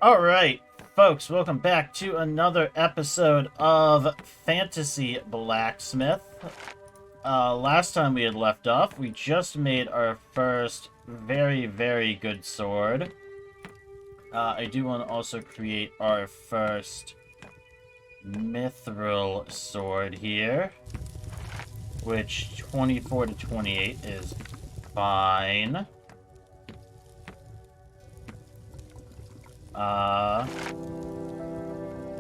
Alright, folks, welcome back to another episode of Fantasy Blacksmith. Last time we had left off, we just made our first very good sword. I do want to also create our first mithril sword here, which 24 to 28 is fine.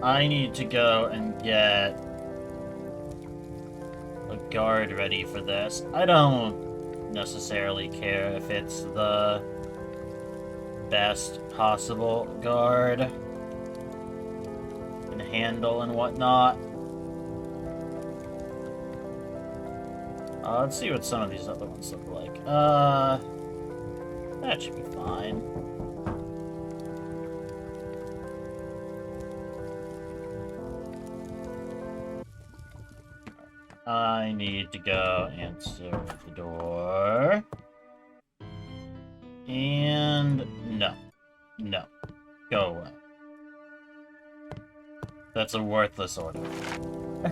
I need to go and get a guard ready for this. I don't necessarily care if it's the best possible guard and handle and whatnot. Let's see what some of these other ones look like. That should be fine. I need to go answer the door. And no. No. Go away. That's a worthless order.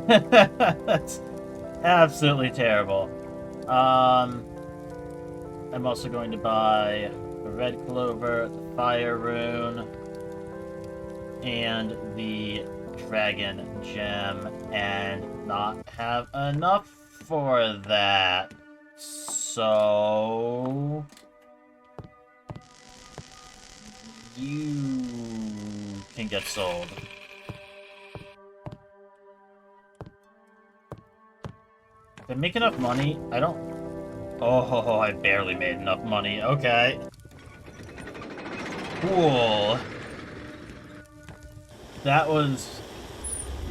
That's absolutely terrible. I'm also going to buy the red clover, the fire rune, and the dragon gem, and not have enough for that. So you can get sold. Did I make enough money? I don't... Oh, I barely made enough money. Okay. Cool. That was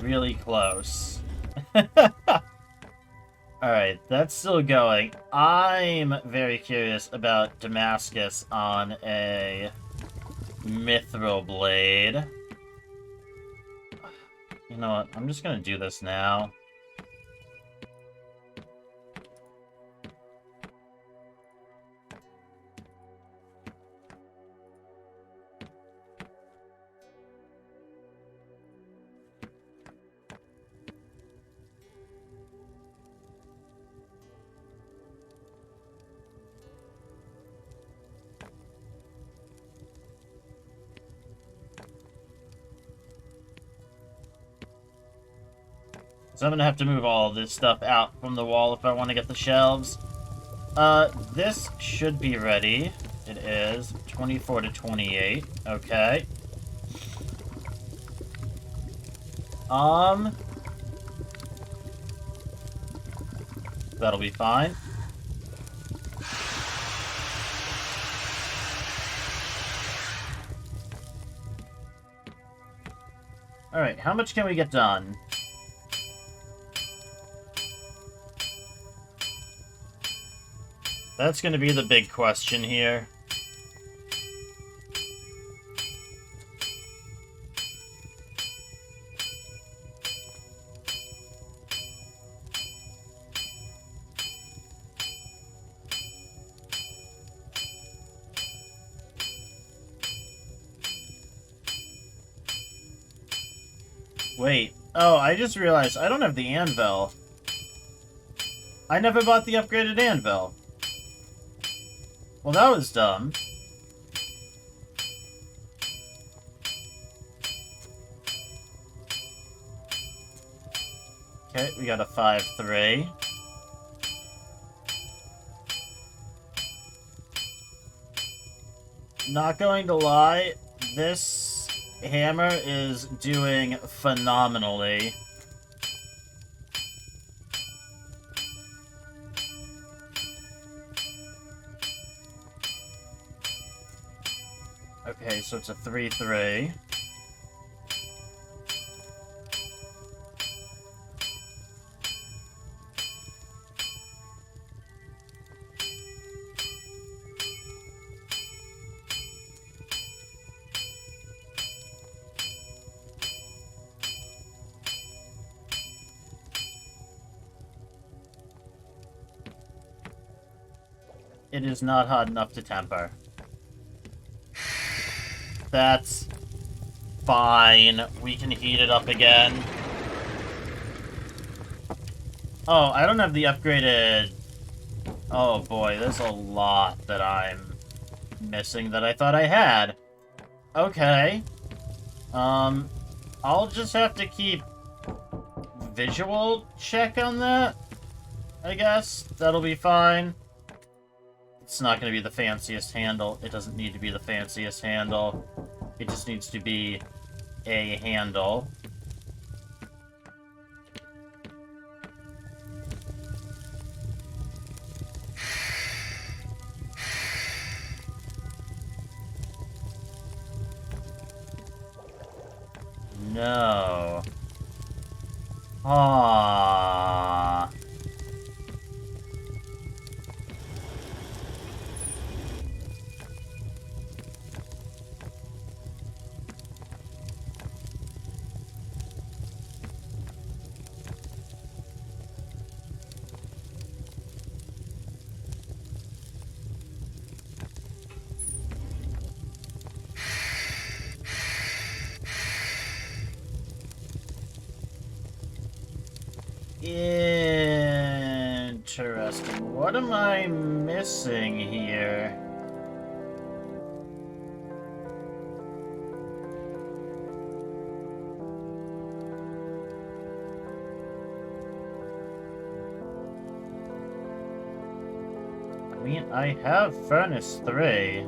really close. Alright, that's still going. I'm very curious about Damascus on a mithril blade. You know what? I'm just gonna do this now. So I'm gonna have to move all of this stuff out from the wall if I want to get the shelves. This should be ready. It is 24 to 28. Okay. That'll be fine. Alright, how much can we get done? That's going to be the big question here. Wait. Oh, I just realized I don't have the anvil. I never bought the upgraded anvil. Well, that was dumb. Okay, we got a 5-3. Not going to lie, this hammer is doing phenomenally. Okay, so it's a 3-3. It is not hot enough to temper. That's fine. We can heat it up again. Oh, I don't have the upgraded... Oh boy, there's a lot that I'm missing that I thought I had. Okay. I'll just have to keep visual check on that, I guess. That'll be fine. It's not going to be the fanciest handle. It doesn't need to be the fanciest handle. It just needs to be a handle. No. Ah. Interesting. What am I missing here? I mean, I have Furnace 3.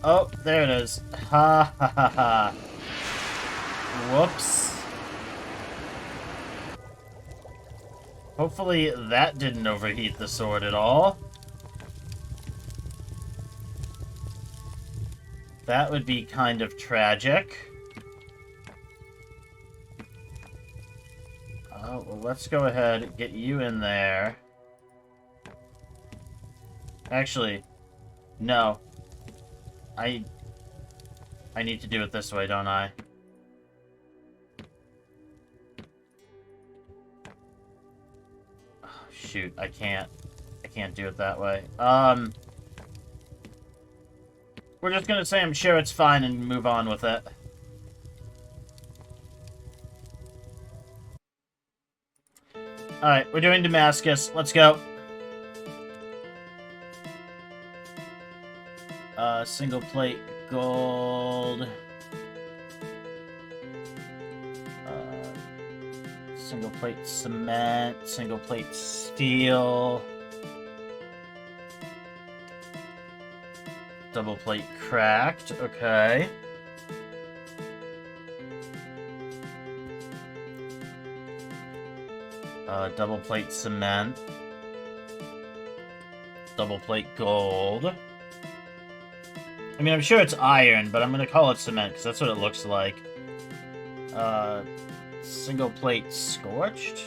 Oh, there it is. Ha ha ha ha. Whoops. Hopefully that didn't overheat the sword at all. That would be kind of tragic. Oh, well, let's go ahead and get you in there. Actually, no. I need to do it this way, don't I? Oh, shoot, I can't do it that way. We're just gonna say I'm sure it's fine and move on with it. Alright, we're doing Damascus. Let's go. Single plate gold. Single plate cement. Single plate steel. Double plate cracked. Okay. Double plate cement. Double plate gold. I mean, I'm sure it's iron, but I'm gonna call it cement, because that's what it looks like. Single plate scorched?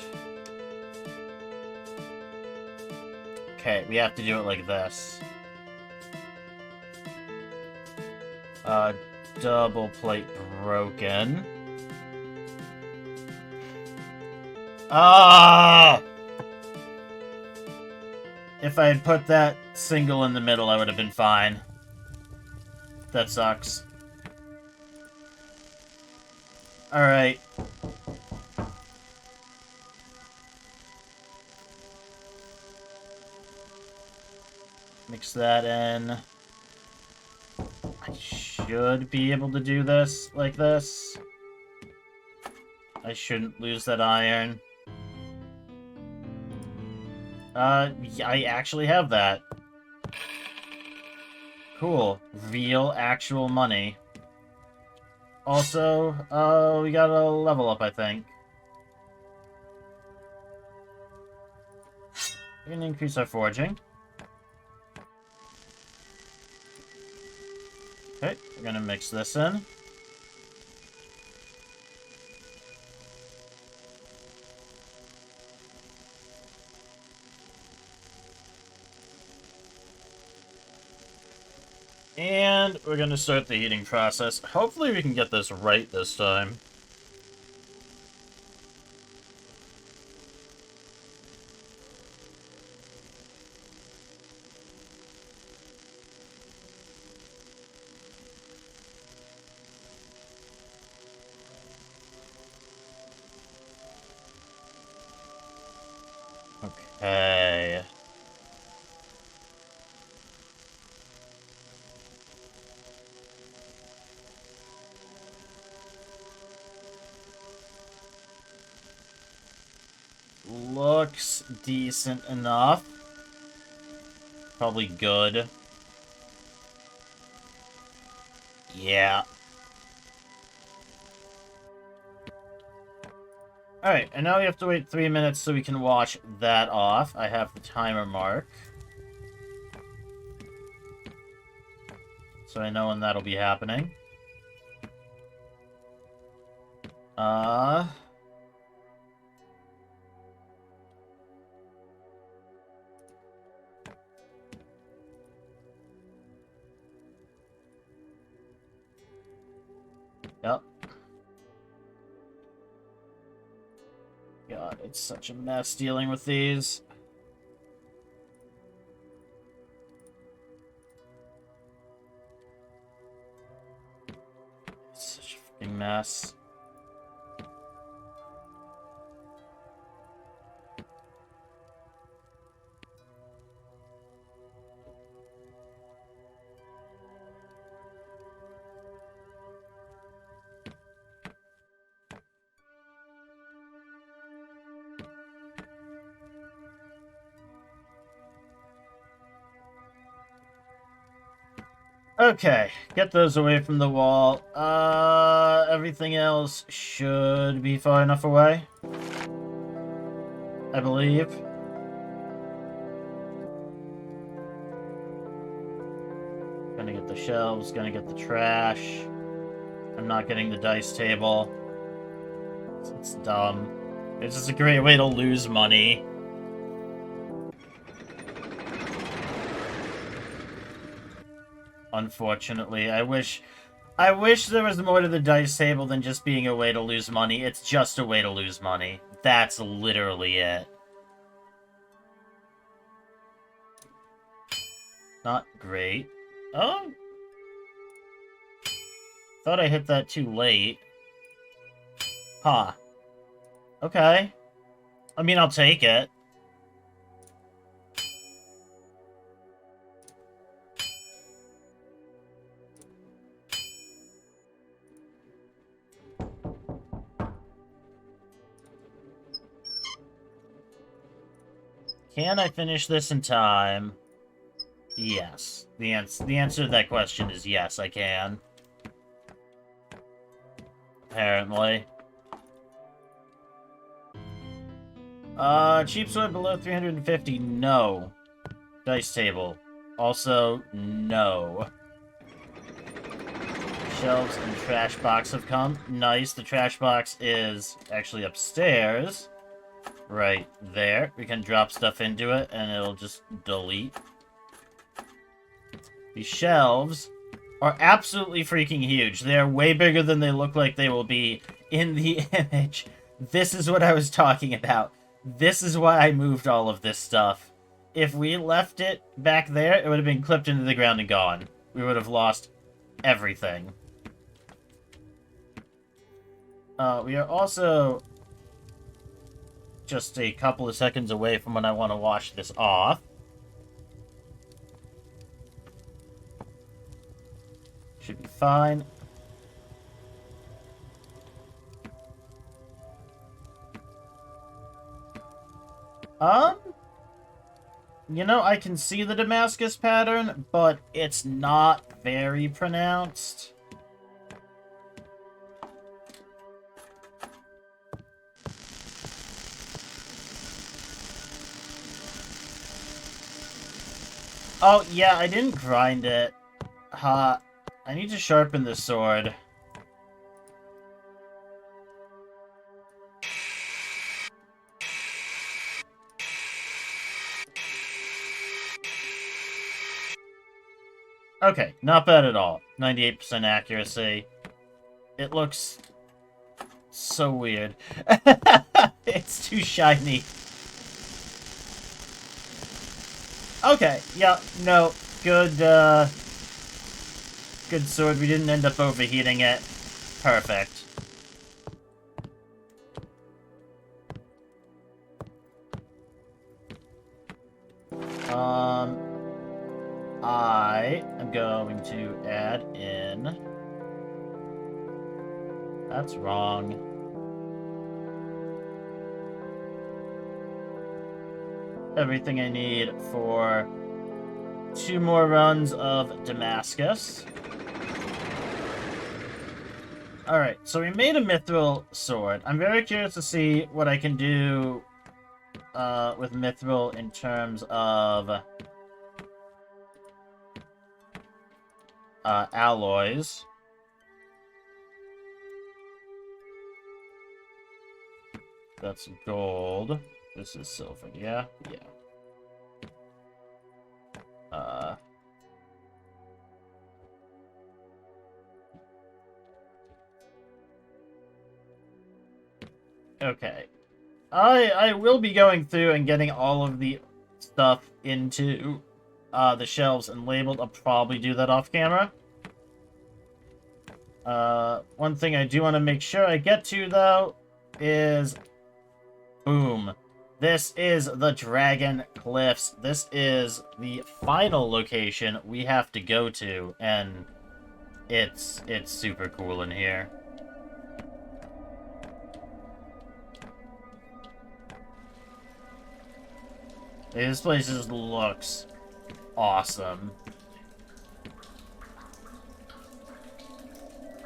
Okay, we have to do it like this. Double plate broken. Ah! If I had put that single in the middle, I would have been fine. That sucks. Alright. Mix that in. I should be able to do this like this. I shouldn't lose that iron. I actually have that. Cool. Real, actual money. Also, we got a level up, I think. We're gonna increase our forging. Okay, we're gonna mix this in. And we're going to start the heating process. Hopefully we can get this right this time. Okay. Looks decent enough. Probably good. Yeah. Alright, and now we have to wait 3 minutes so we can wash that off. I have the timer mark. So I know when that'll be happening. Yep. God, it's such a mess dealing with these. It's such a freaking mess. Okay, get those away from the wall. Everything else should be far enough away, I believe. Gonna get the shelves, gonna get the trash. I'm not getting the dice table. It's dumb. It's just a great way to lose money. Unfortunately, I wish there was more to the dice table than just being a way to lose money. It's just a way to lose money. That's literally it. Not great. Oh! Thought I hit that too late. Huh. Okay. I mean, I'll take it. Can I finish this in time? Yes. The answer to that question is yes, I can. Apparently. Cheap sword below 350? No. Dice table. Also, no. Shelves and trash box have come. Nice. The trash box is actually upstairs. Right there. We can drop stuff into it, and it'll just delete. These shelves are absolutely freaking huge. They're way bigger than they look like they will be in the image. This is what I was talking about. This is why I moved all of this stuff. If we left it back there, it would have been clipped into the ground and gone. We would have lost everything. We are also just a couple of seconds away from when I want to wash this off. Should be fine. You know, I can see the Damascus pattern, but it's not very pronounced. Oh, yeah, I didn't grind it. I need to sharpen the sword. Okay, not bad at all. 98% accuracy. It looks so weird. It's too shiny. Okay, yeah, no, good, good sword. We didn't end up overheating it. Perfect. I am going to add in... That's wrong. Everything I need for 2 more runs of Damascus. Alright, so we made a mithril sword. I'm very curious to see what I can do with mithril in terms of alloys. That's gold. This is silver, yeah? Yeah. Okay. I will be going through and getting all of the stuff into the shelves and labeled. I'll probably do that off camera. One thing I do want to make sure I get to, though, is... Boom. This is the Dragon Cliffs. This is the final location we have to go to, and it's super cool in here. This place just looks awesome.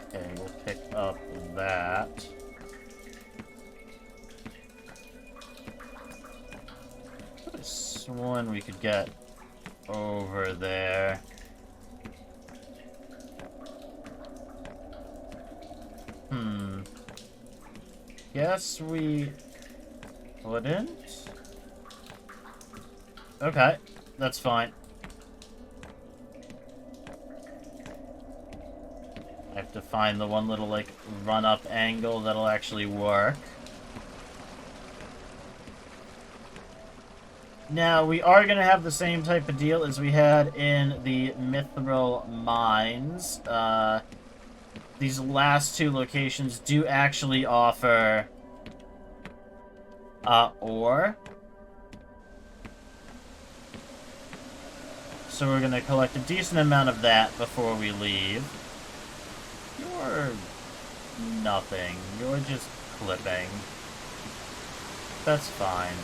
Okay, we'll pick up that. I could have sworn we could get over there. Guess we wouldn't? Okay, that's fine. I have to find the one little, like, run-up angle that'll actually work. Now, we are going to have the same type of deal as we had in the Mithril Mines. These last 2 locations do actually offer ore. So we're going to collect a decent amount of that before we leave. You're nothing. You're just clipping. That's fine.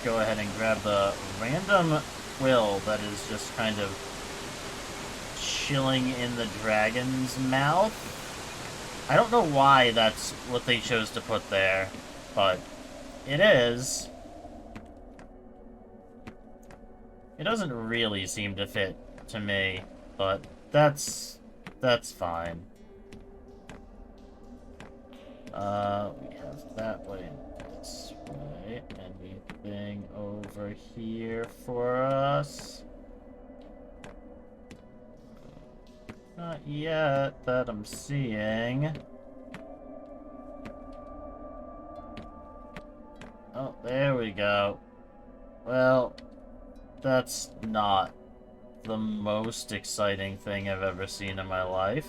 Go ahead and grab the random quill that is just kind of chilling in the dragon's mouth. I don't know why that's what they chose to put there, but it is. It doesn't really seem to fit to me, but that's fine. We have that way and this way. Anything over here for us? Not yet that I'm seeing. Oh, there we go. Well, that's not the most exciting thing I've ever seen in my life.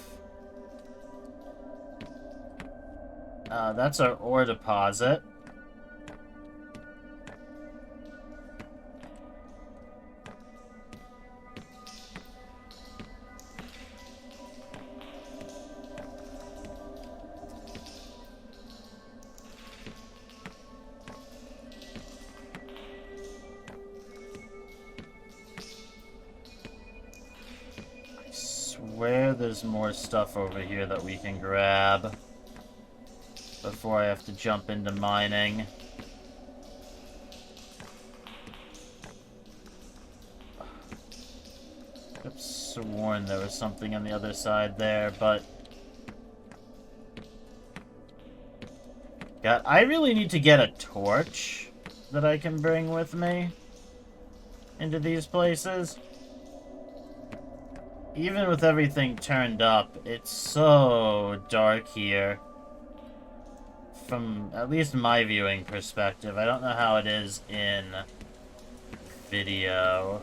That's our ore deposit. Where there's more stuff over here that we can grab before I have to jump into mining. I've sworn there was something on the other side there, but... God, I really need to get a torch that I can bring with me. into these places. Even with everything turned up, it's so dark here. From at least my viewing perspective. I don't know how it is in video.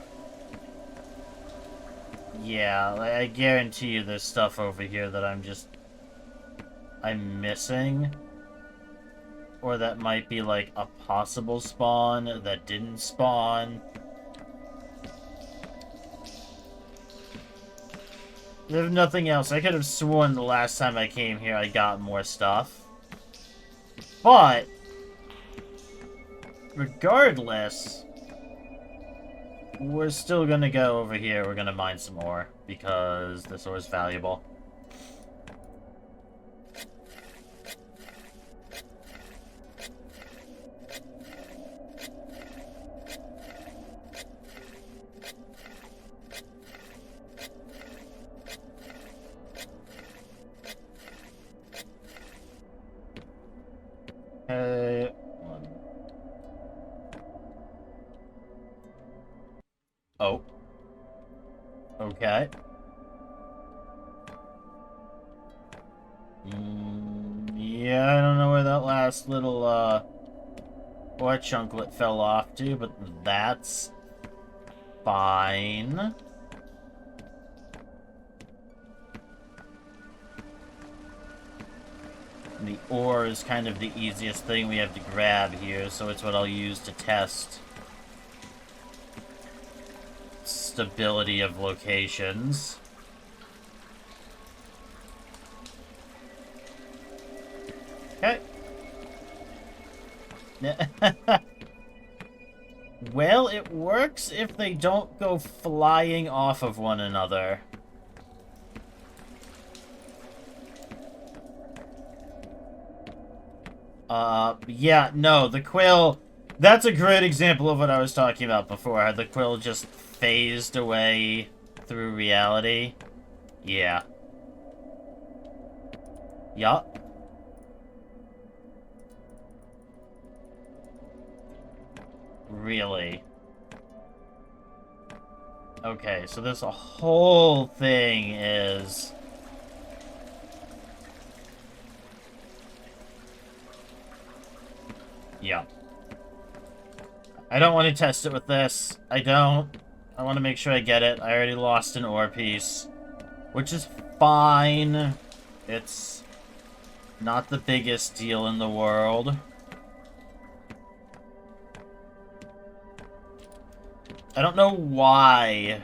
Yeah, I guarantee you there's stuff over here that I'm missing. Or that might be like a possible spawn that didn't spawn. If nothing else, I could have sworn the last time I came here I got more stuff. But, regardless, we're still gonna go over here. We're gonna mine some ore, because this ore is valuable. Oh. Okay. Yeah, I don't know where that last little, ore chunklet fell off to, but that's fine. The ore is kind of the easiest thing we have to grab here, so it's what I'll use to test stability of locations. Okay. Well, it works if they don't go flying off of one another. Yeah, no, the quill... That's a great example of what I was talking about before, how the quill just phased away through reality. Yeah. Yup. Really? Okay, so this whole thing is... Yeah. I don't want to test it with this. I don't. I want to make sure I get it. I already lost an ore piece. Which is fine. It's not the biggest deal in the world. I don't know why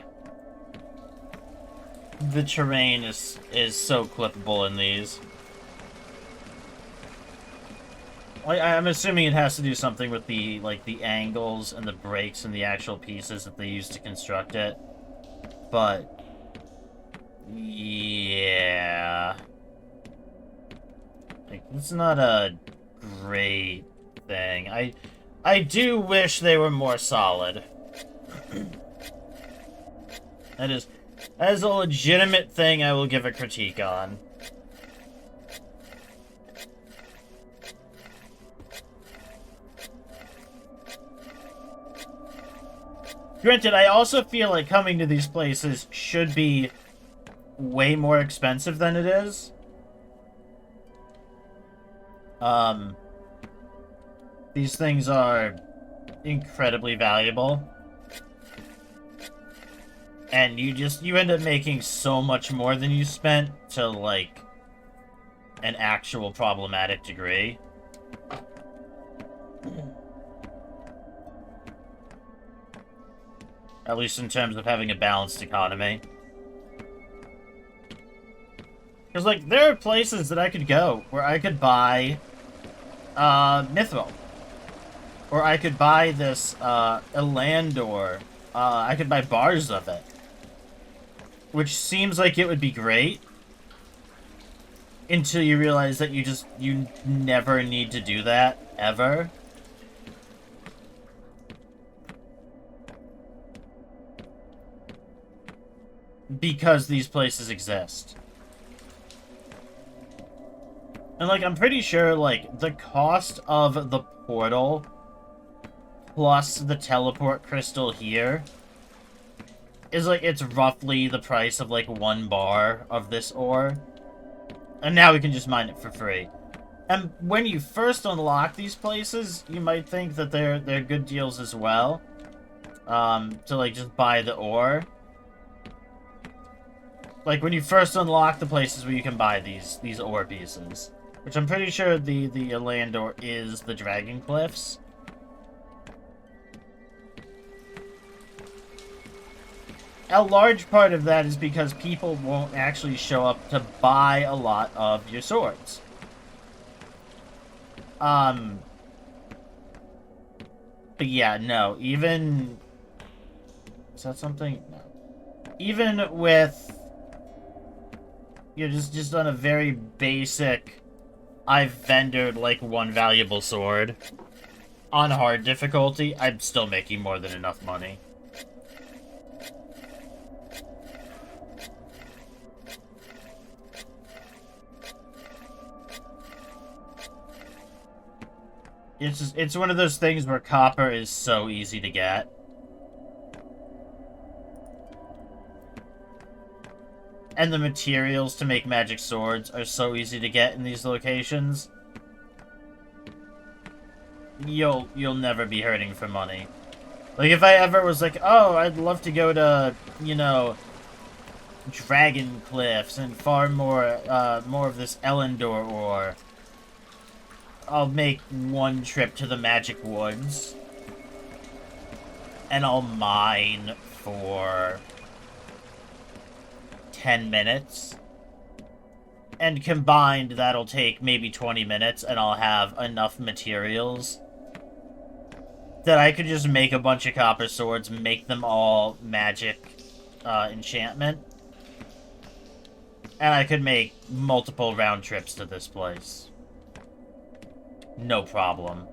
the terrain is so clippable in these. I'm assuming it has to do something with the, like, the angles and the breaks and the actual pieces that they use to construct it. But, yeah. Like, it's not a great thing. I do wish they were more solid. That is a legitimate thing I will give a critique on. Granted, I also feel like coming to these places should be way more expensive than it is. These things are incredibly valuable. And you end up making so much more than you spent to, like, an actual problematic degree. At least in terms of having a balanced economy. Because, like, there are places that I could go where I could buy, Mithril. Or I could buy this, Elandor. I could buy bars of it. Which seems like it would be great. Until you realize that you never need to do that, ever. Because these places exist. And, like, I'm pretty sure, like, the cost of the portal plus the teleport crystal here is like, it's roughly the price of like 1 bar of this ore. And now we can just mine it for free. And when you first unlock these places, you might think that they're good deals as well. To like just buy the ore. Like when you first unlock the places where you can buy these ore pieces. Which I'm pretty sure the land ore is the Dragon Cliffs. A large part of that is because people won't actually show up to buy a lot of your swords. But yeah, no, even... Is that something? No. Even with... You know, just on a very basic... I've vendored, like, 1 valuable sword. On hard difficulty, I'm still making more than enough money. It's one of those things where copper is so easy to get. And the materials to make magic swords are so easy to get in these locations. You'll never be hurting for money. Like, if I ever was like, oh, I'd love to go to, you know, Dragon Cliffs and farm more of this Elendor ore. I'll make 1 trip to the Magic Woods. And I'll mine for 10 minutes. And combined, that'll take maybe 20 minutes, and I'll have enough materials that I could just make a bunch of copper swords, make them all magic enchantment. And I could make multiple round trips to this place. No problem.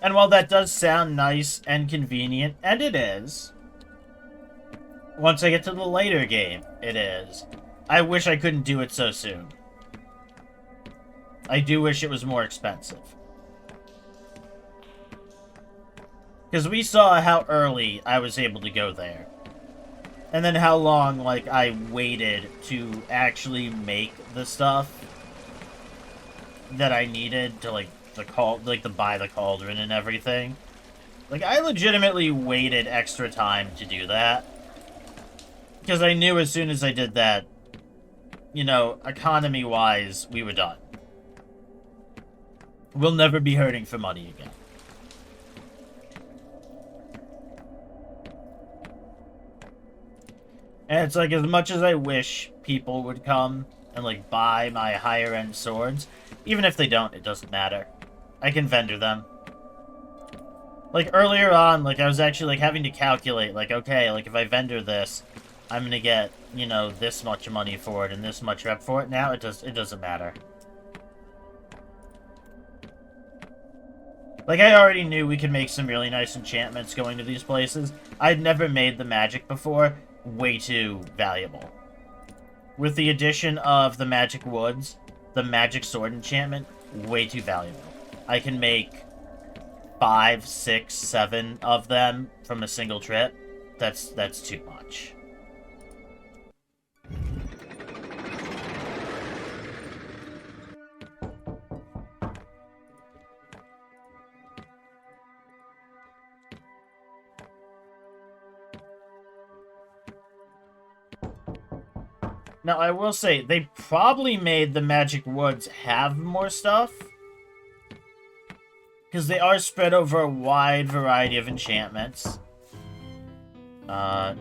And while that does sound nice and convenient, and it is, once I get to the later game, it is. I wish I couldn't do it so soon. I do wish it was more expensive. Because we saw how early I was able to go there. And then how long, like, I waited to actually make the stuff that I needed to, like, to buy the cauldron and everything. Like, I legitimately waited extra time to do that. Because I knew as soon as I did that, you know, economy-wise, we were done. We'll never be hurting for money again. And it's like, as much as I wish people would come and, like, buy my higher-end swords, even if they don't, it doesn't matter. I can vendor them. Like, earlier on, like, I was actually, like, having to calculate, like, okay, like, if I vendor this, I'm gonna get, you know, this much money for it and this much rep for it. Now it doesn't matter. Like, I already knew we could make some really nice enchantments going to these places. I'd never made the magic before. Way too valuable. With the addition of the Magic Woods, the Magic Sword enchantment, way too valuable. I can make 5, 6, 7 of them from a single trip. That's too much. Now, I will say, they probably made the Magic Woods have more stuff. Because they are spread over a wide variety of enchantments. No.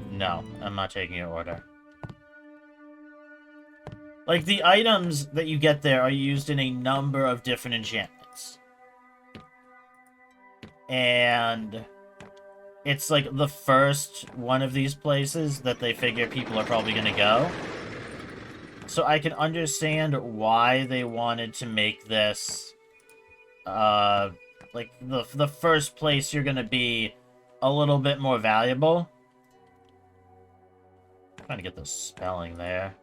I'm not taking your order. Like, the items that you get there are used in a number of different enchantments. And it's, like, the first one of these places that they figure people are probably gonna go. So I can understand why they wanted to make this, like, the first place you're gonna be a little bit more valuable. I'm trying to get the spelling there.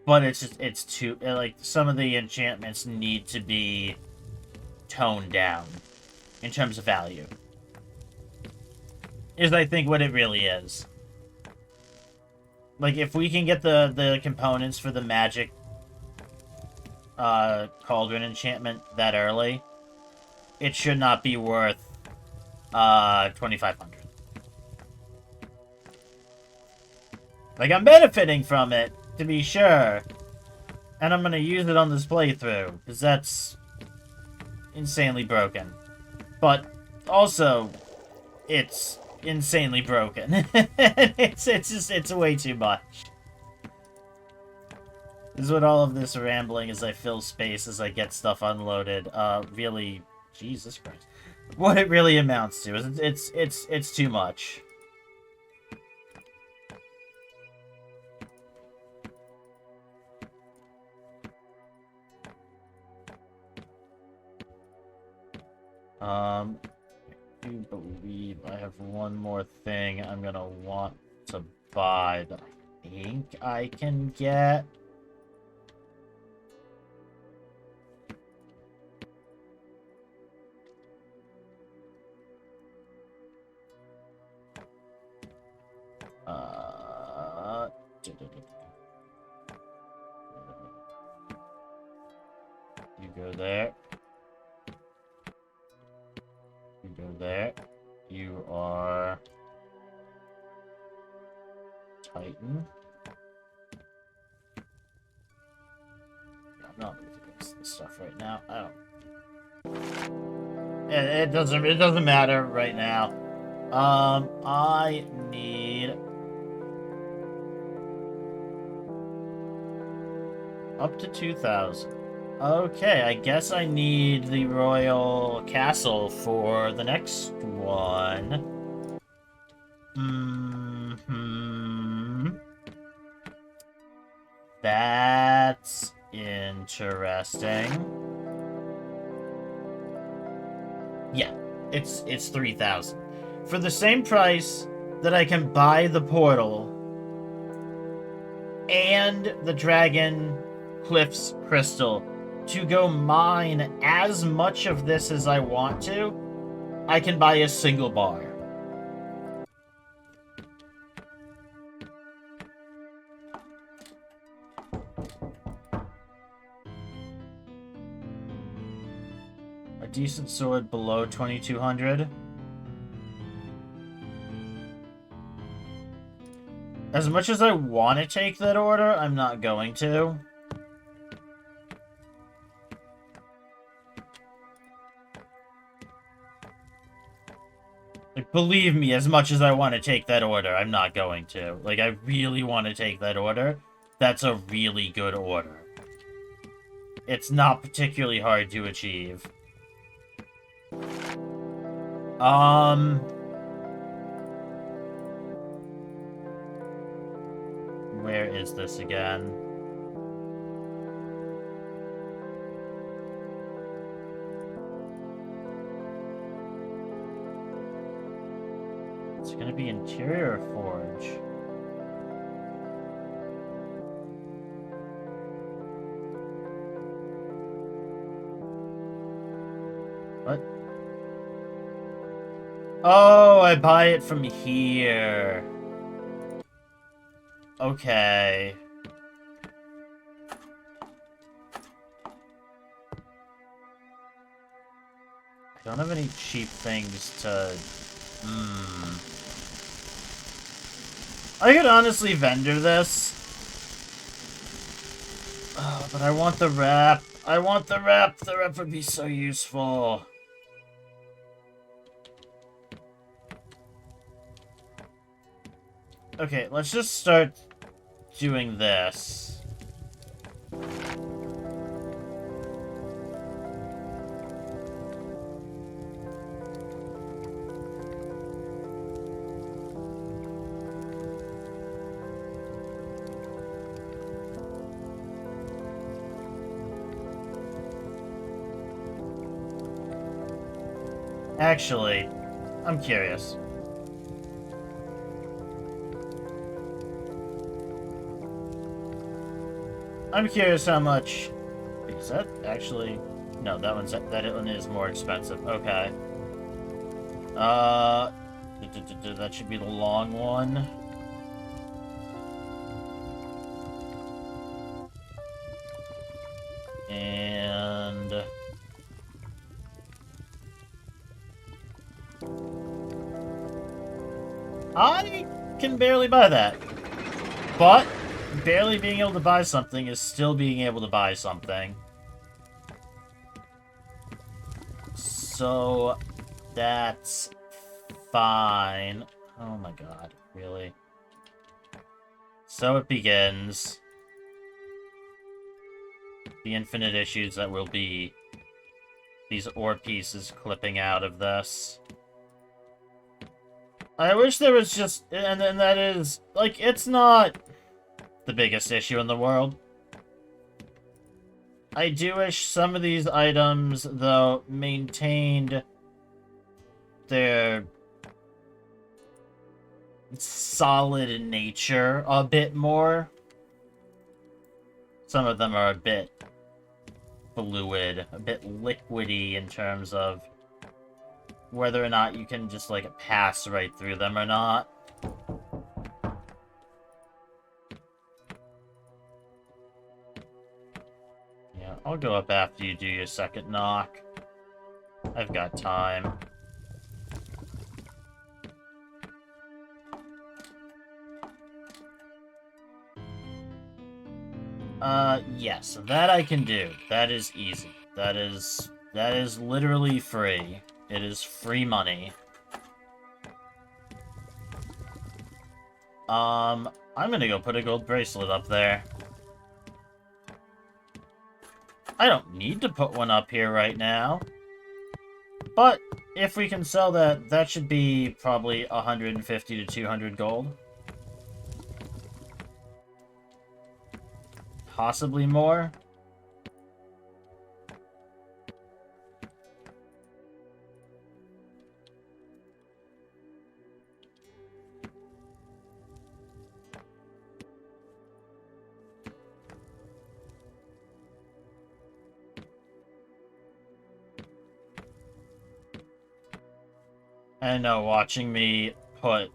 But it's just, it's too, like, some of the enchantments need to be toned down in terms of value. Is, I think, what it really is. Like, if we can get the components for the magic cauldron enchantment that early, it should not be worth 2,500. Like, I'm benefiting from it, to be sure. And I'm gonna use it on this playthrough, because that's insanely broken. But also, it's insanely broken. it's just, it's way too much. This is what all of this rambling as I fill space as I get stuff unloaded, really, Jesus Christ. What it really amounts to is it's too much. I do believe I have one more thing I'm gonna want to buy that I think I can get. You go there. You go there. You are Titan. I'm not looking at this stuff right now. I don't. It doesn't matter right now. I need up to 2,000. Okay, I guess I need the Royal Castle for the next one. That's interesting. Yeah, it's 3,000. For the same price that I can buy the portal and the Dragon Cliffs Crystal to go mine as much of this as I want to, I can buy a single bar. A decent sword below 2,200. As much as I want to take that order, I'm not going to. Like, believe me, as much as I want to take that order, I'm not going to. Like, I really want to take that order. That's a really good order. It's not particularly hard to achieve. Where is this again? It's gonna be Interior Forge. What? Oh, I buy it from here. Okay. I don't have any cheap things to... I could honestly vendor this. Oh, but I want the wrap. I want the wrap. The wrap would be so useful. Okay, let's just start doing this. Actually, I'm curious. I'm curious how much... Is that actually... No, that one is more expensive. Okay. That should be the long one. And... I can barely buy that. But, barely being able to buy something is still being able to buy something. So, that's fine. Oh my god, really? So it begins. The infinite issues that will be these ore pieces clipping out of this. I wish there was just... And then that is... Like, it's not the biggest issue in the world. I do wish some of these items, though, maintained their solid nature a bit more. Some of them are a bit fluid, a bit liquidy in terms of whether or not you can just, like, pass right through them or not. Yeah, I'll go up after you do your second knock. I've got time. Yes, that I can do. That is easy. That is literally free. It is free money. I'm gonna go put a gold bracelet up there. I don't need to put one up here right now. But, if we can sell that, that should be probably 150 to 200 gold. Possibly more. I know watching me put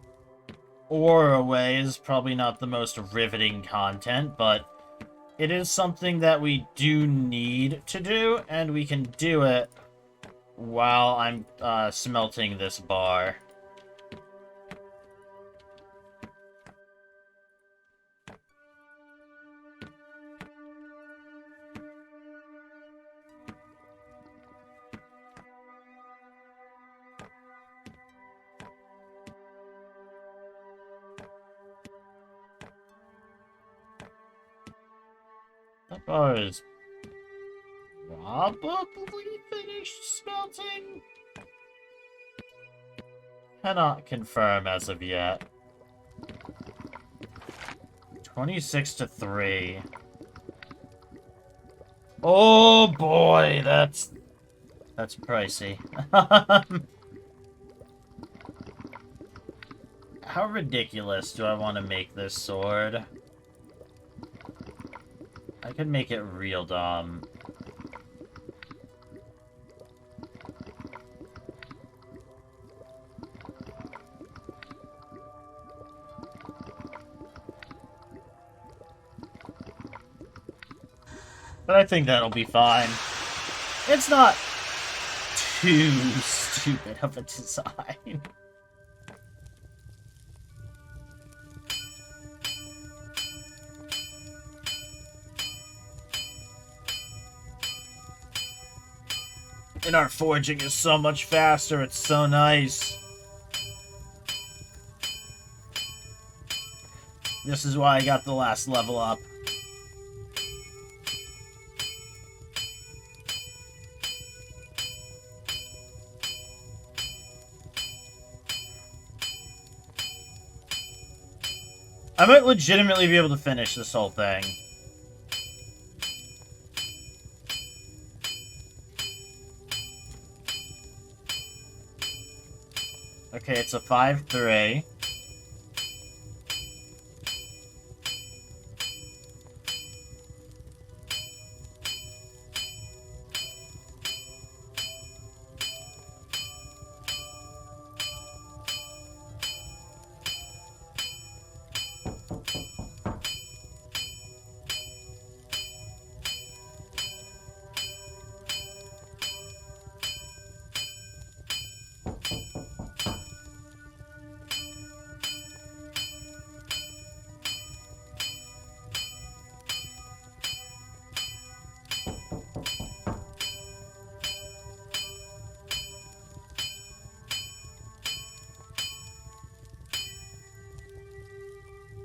ore away is probably not the most riveting content, but it is something that we do need to do, and we can do it while I'm smelting this bar. That bar is probably finished smelting. Cannot confirm as of yet. 26 to 3. Oh boy, that's pricey. How ridiculous do I want to make this sword? I could make it real dumb. But I think that'll be fine. It's not too stupid of a design. And our forging is so much faster, it's so nice. This is why I got the last level up. I might legitimately be able to finish this whole thing. Okay, it's a 5-3.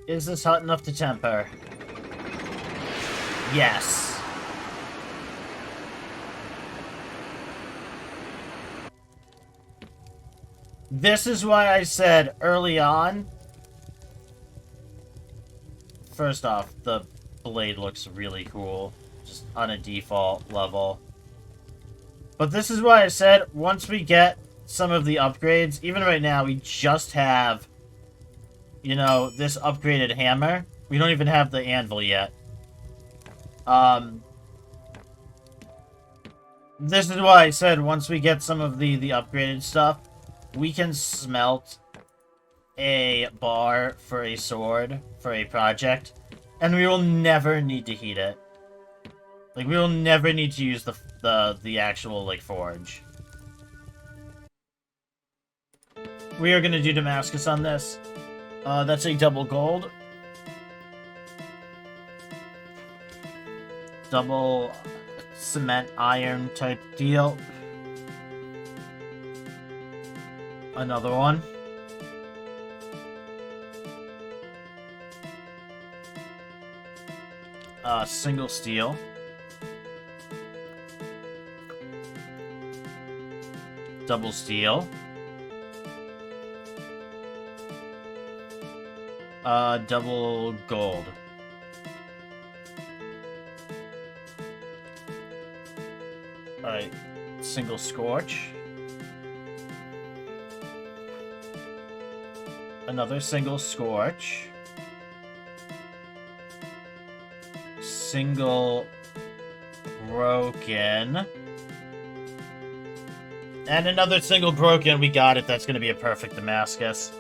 Is this hot enough to temper? Yes. This is why I said early on. First off, the blade looks really cool. Just on a default level. But this is why I said once we get some of the upgrades, even right now, we just have, you know, this upgraded hammer. We don't even have the anvil yet. This is why I said once we get some of the upgraded stuff, we can smelt a bar for a sword, for a project, and we will never need to heat it. Like, we will never need to use the actual, like, forge. We are gonna do Damascus on this. That's a double gold. Double cement iron type deal. Another one. Single steel. Double steel. Double gold. Alright. Single scorch. Another single scorch. Single broken. And another single broken. We got it. That's going to be a perfect Damascus.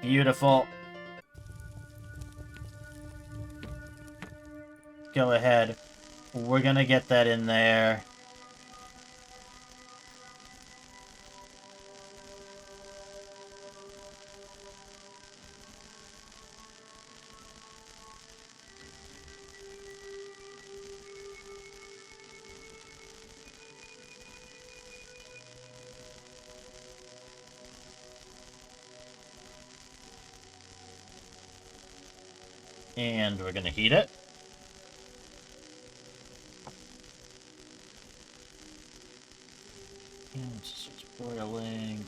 Beautiful. Go ahead. We're going to get that in there. And we're going to heat it. And it starts boiling.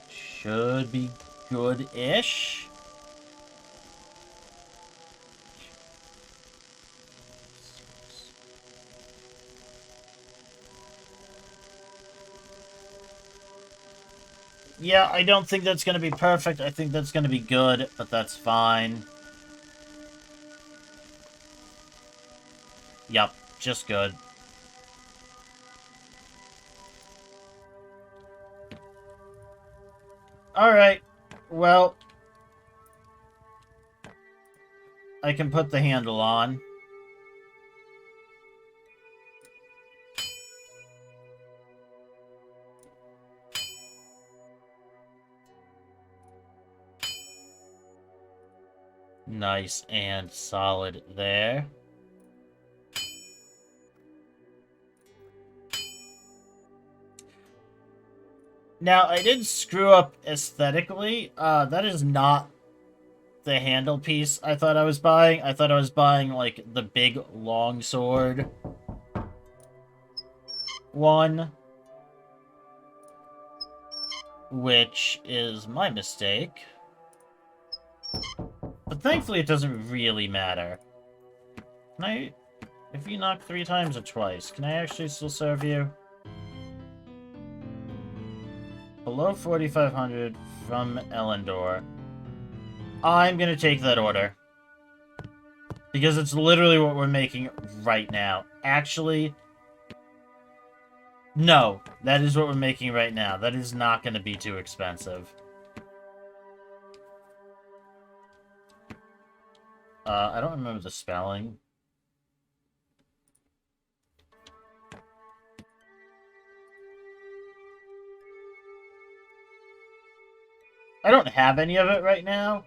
Should be good-ish. Yeah, I don't think that's going to be perfect. I think that's going to be good, but that's fine. Yep, just good. Alright, well, I can put the handle on. Nice and solid there. Now, I did screw up aesthetically. That is not the handle piece I thought I was buying. I thought I was buying, like, the big long sword one. which is my mistake. But thankfully it doesn't really matter. Can I... If you knock 3 times or twice, can I actually still serve you? Below 4,500 from Elendor. I'm gonna take that order. Because it's literally what we're making right now. Actually... No, that is what we're making right now. That is not gonna be too expensive. I don't remember the spelling. I don't have any of it right now,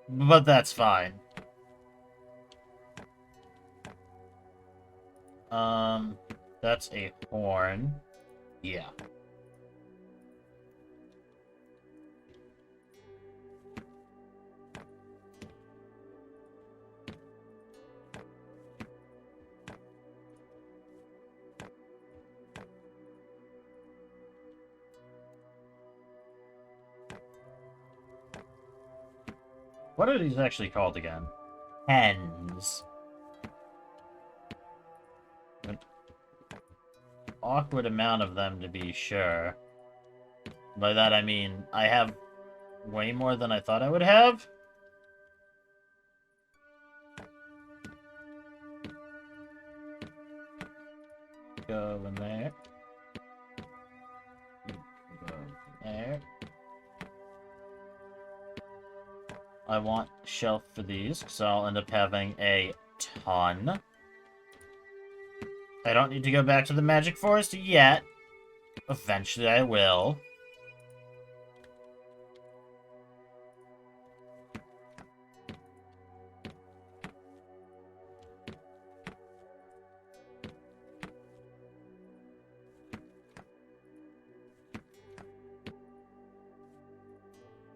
but that's fine. That's a horn. Yeah. What are these actually called again? Hens. An awkward amount of them, to be sure. By that I mean, I have way more than I thought I would have. Go in there. Go in there. I want shelf for these, so I'll end up having a ton. I don't need to go back to the Magic Forest yet. Eventually I will.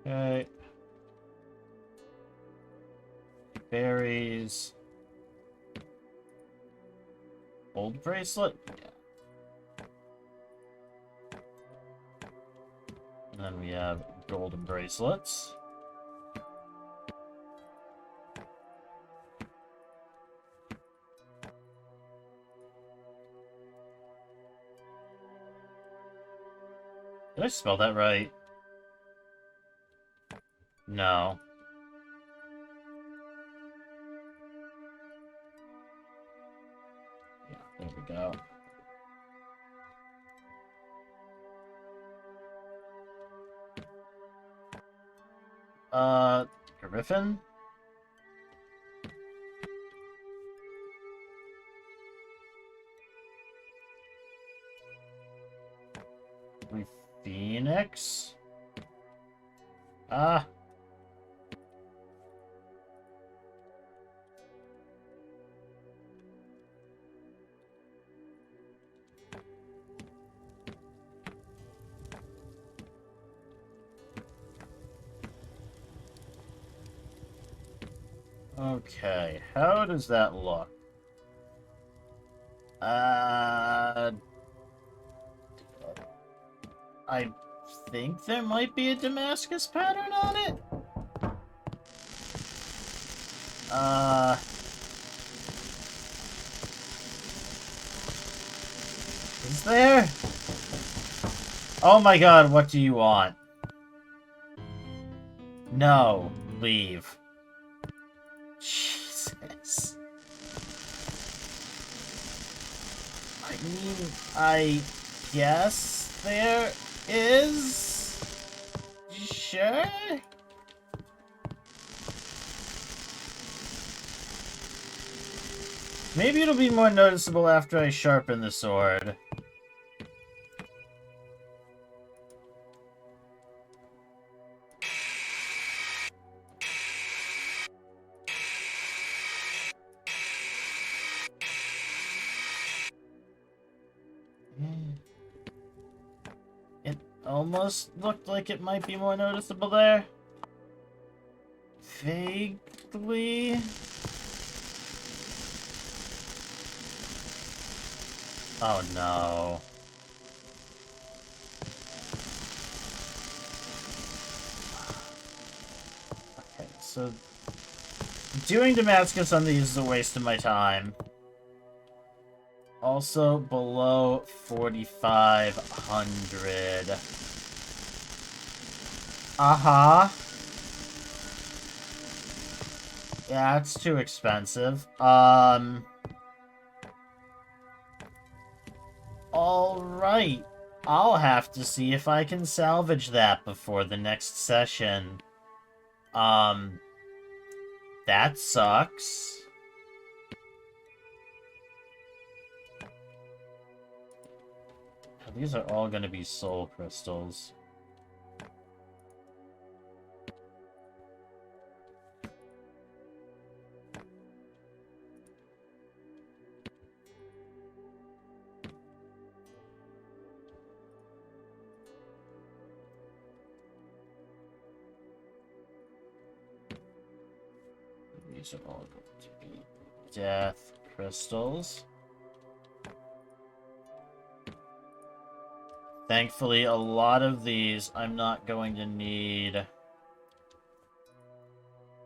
Okay. Berries. Gold bracelet? Yeah. And then we have golden bracelets. Did I spell that right? No. Yeah, there we go. Griffin? Phoenix? Ah. Okay, how does that look? I think there might be a Damascus pattern on it? Is there? Oh my god, what do you want? No, leave. Jesus. I mean, I guess there is? Sure? Maybe it'll be more noticeable after I sharpen the sword. It almost looked like it might be more noticeable there. Vaguely. Oh no. so doing Damascus on these is a waste of my time. Also below 4,500. Uh-huh. Yeah, it's too expensive. Alright. I'll have to see if I can salvage that before the next session. That sucks. These are all gonna be soul crystals. These are all going to be death crystals. Thankfully, a lot of these I'm not going to need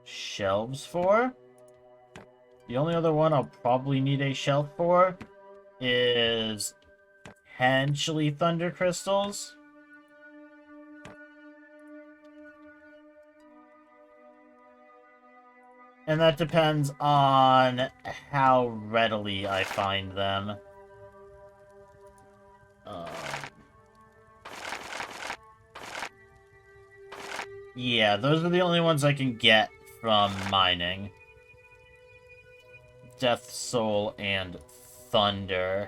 shelves for. The only other one I'll probably need a shelf for is potentially thunder crystals. And that depends on how readily I find them. Yeah, those are the only ones I can get from mining. Death, Soul, and Thunder.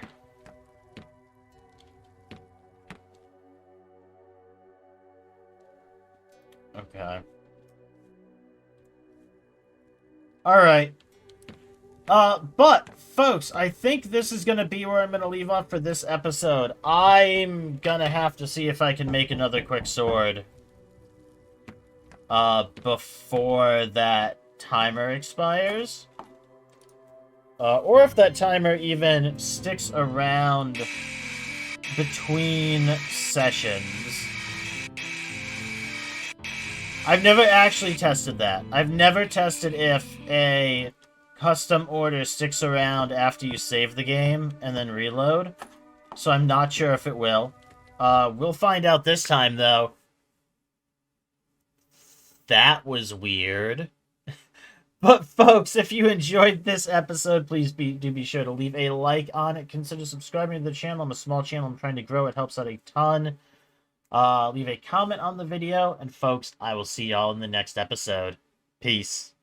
Okay. Alright. But, folks, I think this is gonna be where I'm gonna leave off for this episode. I'm gonna have to see if I can make another quick sword. Before that timer expires. Or if that timer even sticks around between sessions. I've never actually tested that. I've never tested if a custom order sticks around after you save the game and then reload. So I'm not sure if it will. We'll find out this time, though. That was weird. But, folks, if you enjoyed this episode, please do be sure to leave a like on it. Consider subscribing to the channel. I'm a small channel. I'm trying to grow. It helps out a ton. Leave a comment on the video. And, folks, I will see y'all in the next episode. Peace.